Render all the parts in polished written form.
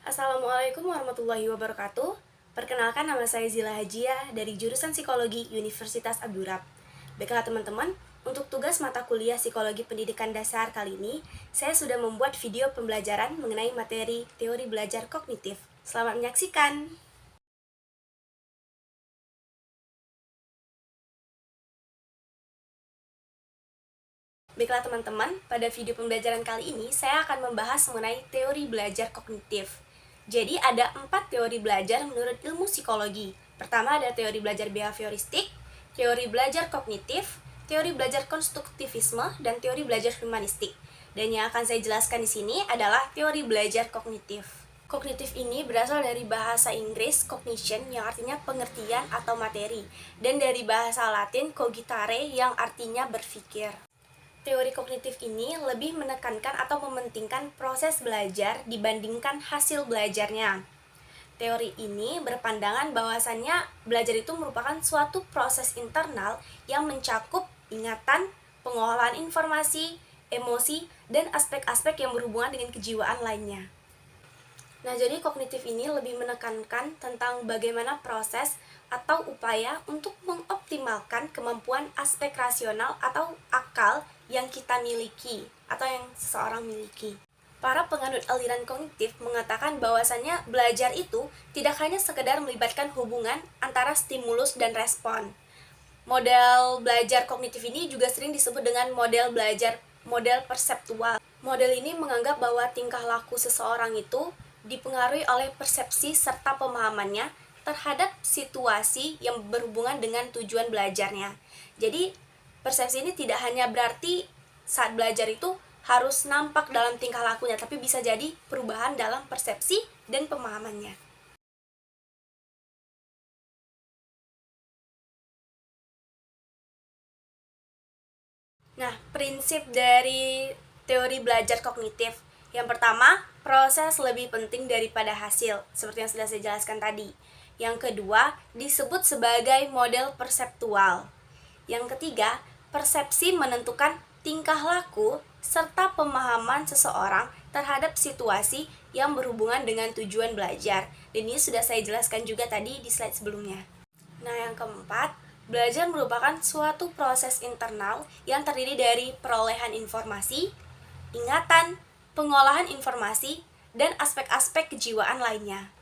Assalamualaikum warahmatullahi wabarakatuh. Perkenalkan, nama saya Zila Hajia dari jurusan Psikologi Universitas Abdurrab. Baiklah teman-teman, untuk tugas mata kuliah Psikologi Pendidikan Dasar kali ini, saya sudah membuat video pembelajaran mengenai materi teori belajar kognitif. Selamat menyaksikan! Baiklah teman-teman, pada video pembelajaran kali ini saya akan membahas mengenai teori belajar kognitif. Jadi ada 4 teori belajar menurut ilmu psikologi. Pertama ada teori belajar behavioristik, teori belajar kognitif, teori belajar konstruktivisme, dan teori belajar humanistik. Dan yang akan saya jelaskan di sini adalah teori belajar kognitif. Kognitif ini berasal dari bahasa Inggris cognition yang artinya pengertian atau materi, dan dari bahasa Latin cogitare yang artinya berpikir. Teori kognitif ini lebih menekankan atau mementingkan proses belajar dibandingkan hasil belajarnya. Teori ini berpandangan bahwasannya belajar itu merupakan suatu proses internal yang mencakup ingatan, pengolahan informasi, emosi, dan aspek-aspek yang berhubungan dengan kejiwaan lainnya. Nah, jadi kognitif ini lebih menekankan tentang bagaimana proses atau upaya untuk mengoptimalkan kemampuan aspek rasional atau akal yang kita miliki atau yang seseorang miliki. Para penganut aliran kognitif mengatakan bahwasannya belajar itu tidak hanya sekedar melibatkan hubungan antara stimulus dan respon. Model belajar kognitif ini juga sering disebut dengan model perseptual. Model ini menganggap bahwa tingkah laku seseorang itu dipengaruhi oleh persepsi serta pemahamannya terhadap situasi yang berhubungan dengan tujuan belajarnya. Jadi, persepsi ini tidak hanya berarti saat belajar itu harus nampak dalam tingkah lakunya, tapi bisa jadi perubahan dalam persepsi dan pemahamannya. Nah, prinsip dari teori belajar kognitif. Yang pertama, proses lebih penting daripada hasil, seperti yang sudah saya jelaskan tadi. Yang kedua, disebut sebagai model perseptual. Yang ketiga, persepsi menentukan tingkah laku serta pemahaman seseorang terhadap situasi yang berhubungan dengan tujuan belajar. Dan ini sudah saya jelaskan juga tadi di slide sebelumnya. Nah, yang keempat, belajar merupakan suatu proses internal yang terdiri dari perolehan informasi, ingatan, pengolahan informasi, dan aspek-aspek kejiwaan lainnya.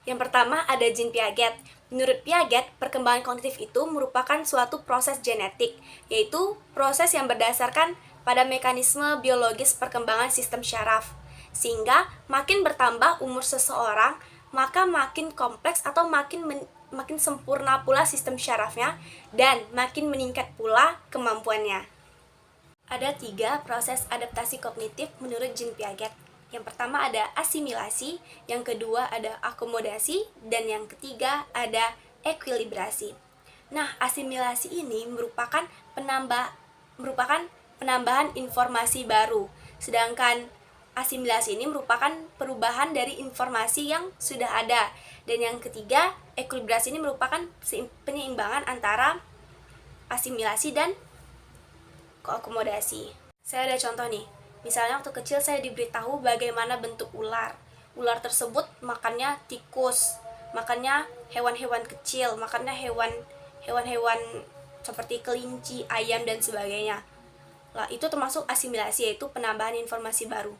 Yang pertama ada Jean Piaget. Menurut Piaget, perkembangan kognitif itu merupakan suatu proses genetik, yaitu proses yang berdasarkan pada mekanisme biologis perkembangan sistem syaraf. Sehingga makin bertambah umur seseorang, maka makin kompleks atau makin sempurna pula sistem syarafnya dan makin meningkat pula kemampuannya. Ada 3 proses adaptasi kognitif menurut Jean Piaget. Yang pertama ada asimilasi, yang kedua ada akomodasi, dan yang ketiga ada ekuilibrasi. Nah, asimilasi ini merupakan penambahan informasi baru, sedangkan asimilasi ini merupakan perubahan dari informasi yang sudah ada. Dan yang ketiga, ekuilibrasi ini merupakan penyeimbangan antara asimilasi dan akomodasi. Saya ada contoh nih. Misalnya waktu kecil saya diberitahu bagaimana bentuk ular. Ular tersebut makannya tikus, makannya hewan-hewan kecil, makannya hewan-hewan seperti kelinci, ayam, dan sebagainya. Lah, itu termasuk asimilasi, yaitu penambahan informasi baru.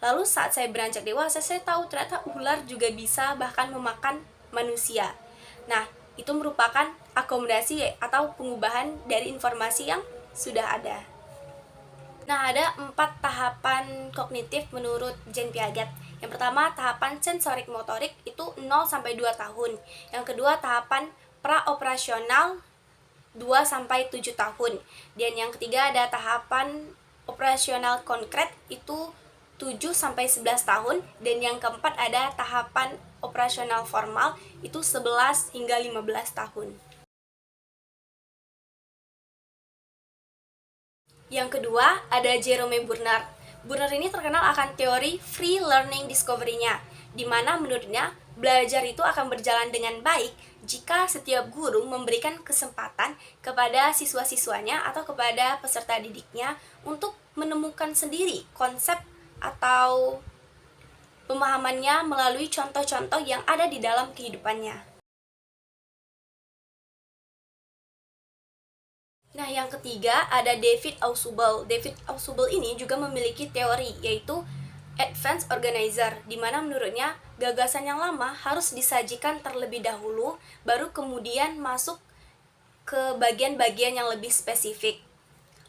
Lalu saat saya beranjak dewasa, saya tahu ternyata ular juga bisa bahkan memakan manusia. Nah, itu merupakan akomodasi atau pengubahan dari informasi yang sudah ada. Nah, ada 4 tahapan kognitif menurut Jean Piaget. Yang pertama, tahapan sensorik motorik itu 0-2 tahun. Yang kedua, tahapan praoperasional 2-7 tahun. Dan yang ketiga ada tahapan operasional konkret itu 7-11 tahun. Dan yang keempat ada tahapan operasional formal itu 11-15 tahun. Yang kedua, ada Jerome Burnard. Burnard ini terkenal akan teori free learning discovery-nya, di mana menurutnya Belajar itu akan berjalan dengan baik jika setiap guru memberikan kesempatan kepada siswa-siswanya atau kepada peserta didiknya untuk menemukan sendiri konsep atau pemahamannya melalui contoh-contoh yang ada di dalam kehidupannya. Nah, yang ketiga ada David Ausubel. David Ausubel ini juga memiliki teori, yaitu Advanced Organizer, di mana menurutnya gagasan yang lama harus disajikan terlebih dahulu, baru kemudian masuk ke bagian-bagian yang lebih spesifik.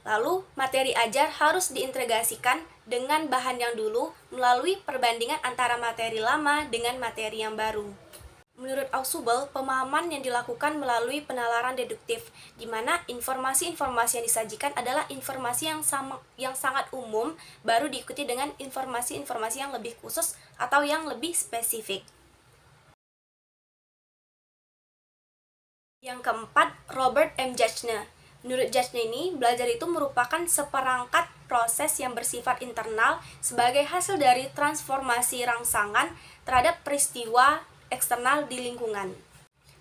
Lalu, materi ajar harus diintegrasikan dengan bahan yang dulu melalui perbandingan antara materi lama dengan materi yang baru. Menurut Ausubel, pemahaman yang dilakukan melalui penalaran deduktif, di mana informasi-informasi yang disajikan adalah informasi yang sangat umum, baru diikuti dengan informasi-informasi yang lebih khusus atau yang lebih spesifik. Yang keempat, Robert M. Jachne. Menurut Jachne ini, belajar itu merupakan seperangkat proses yang bersifat internal sebagai hasil dari transformasi rangsangan terhadap peristiwa eksternal di lingkungan.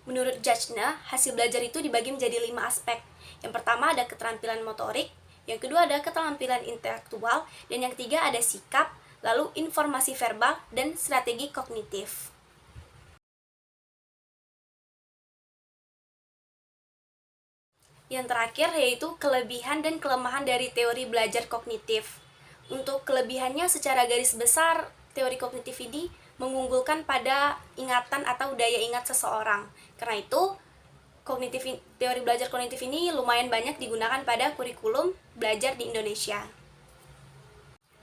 Menurut Jachne, hasil belajar itu dibagi menjadi 5 aspek. Yang pertama ada keterampilan motorik, yang kedua ada keterampilan intelektual, dan yang ketiga ada sikap, lalu informasi verbal, dan strategi kognitif. Yang terakhir yaitu kelebihan dan kelemahan dari teori belajar kognitif. Untuk kelebihannya secara garis besar, teori kognitif ini mengunggulkan pada ingatan atau daya ingat seseorang. Karena itu, teori belajar kognitif ini lumayan banyak digunakan pada kurikulum belajar di Indonesia.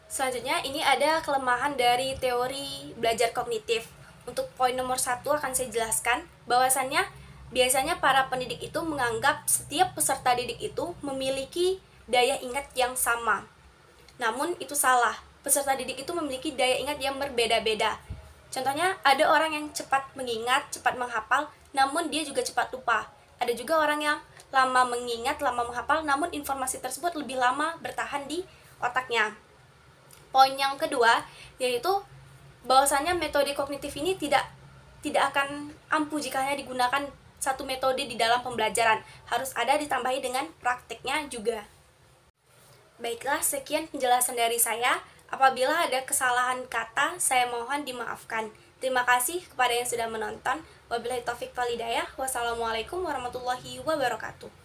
Selanjutnya, ini ada kelemahan dari teori belajar kognitif. Untuk poin nomor 1 akan saya jelaskan, bahwasannya biasanya para pendidik itu menganggap setiap peserta didik itu memiliki daya ingat yang sama. Namun itu salah. Peserta didik itu memiliki daya ingat yang berbeda-beda. Contohnya, ada orang yang cepat mengingat, cepat menghafal, namun dia juga cepat lupa. Ada juga orang yang lama mengingat, lama menghafal, namun informasi tersebut lebih lama bertahan di otaknya. Poin yang kedua, yaitu bahwasanya metode kognitif ini tidak akan ampuh jika hanya digunakan satu metode di dalam pembelajaran. Harus ada ditambahi dengan praktiknya juga. Baiklah, sekian penjelasan dari saya. Apabila ada kesalahan kata, saya mohon dimaafkan. Terima kasih kepada yang sudah menonton. Wabillahi taufik wal hidayah. Wassalamualaikum warahmatullahi wabarakatuh.